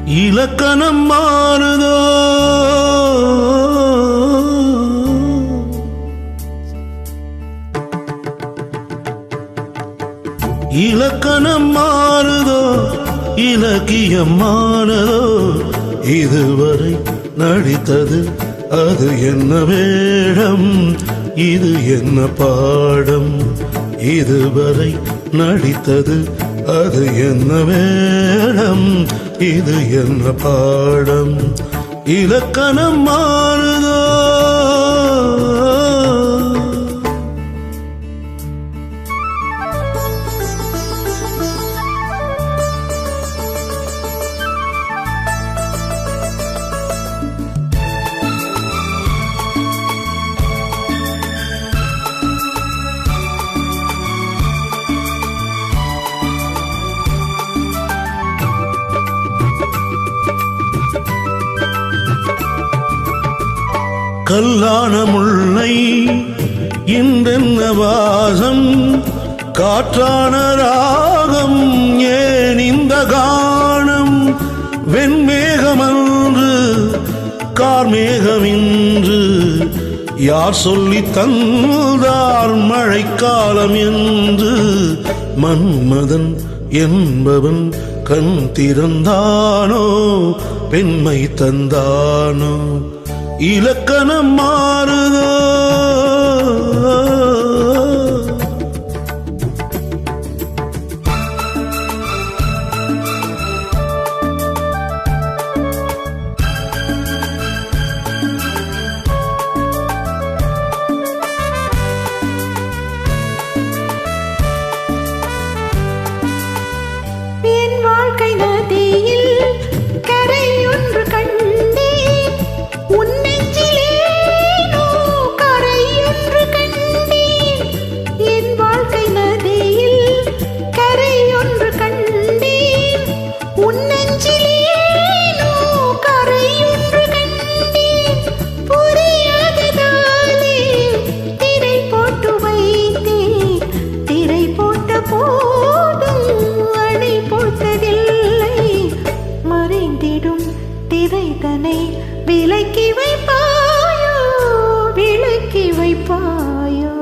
இலக்கணம் மாறுதோ இலக்கணம் மாறுதோ இலக்கியம் மாறுதோ இதுவரை நடித்தது அது என்ன வேடம் இது என்ன பாடம் இதுவரை நடித்தது அது என்ன வேடம் இது என்ன பாடம் இலக்கணம் மாறுதோ கல்லான முல்லை இன்றென்ன வாசம் காற்றான ராகம் ஏன் இந்த கானம் வெண்மேகமன்று கார்மேகமின்று யார் சொல்லி தந்தார் மழைக்காலம் என்று மன்மதன் என்பவன் கண் திறந்தானோ பெண்மை தந்தானோ இலக்கணம் மாறுதோ என் வாழ்க்கை நதியில் கரை ஒன்று கண்டேன் உன் நெஞ்சிலேனோ கரை ஒன்று கண்டேன் என் வாழ்க்கை நதியில் கரை ஒன்று கண்டேன் உன் நெஞ்சிலேனோ கரை ஒன்று கண்டேன் புரியாததாலே திரை போட்டு வைத்தேன் திரை போட்ட போதும் அணை போட்டதில்லை மறைந்திடும் திரைதனை விலக்கி வைப்பாயோ விலக்கி வைப்பாயோ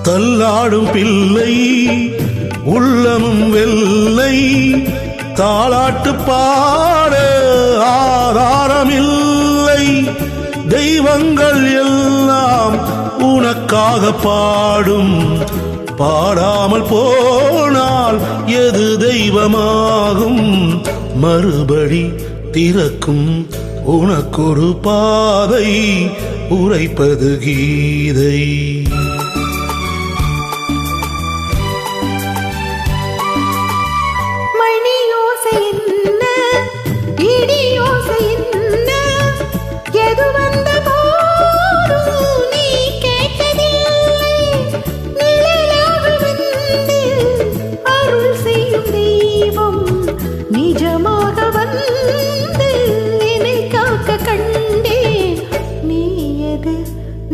தள்ளாடும் பிள்ளை உள்ளமும் வெள்ளை தாளாட்டு பாட ஆதாரமில்லை தெய்வங்கள் எல்லாம் உனக்காக பாடும் பாடாமல் போனால் எது தெய்வமாகும் மறுபடி திறக்கும் உனக்கொரு பாதை உரைப்பது கீதை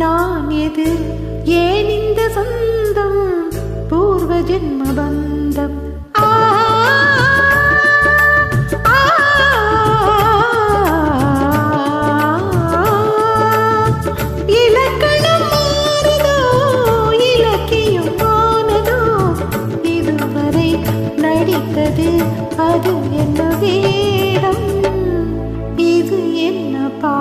நான் எது ஏன் இந்த சொந்தம் பூர்வ ஜென்ம பந்தம் இலக்கணம் மாறுதோ இலக்கியம் மாறுதோ இதுவரை நடித்தது அது என்ன வேடம் இது என்ன பா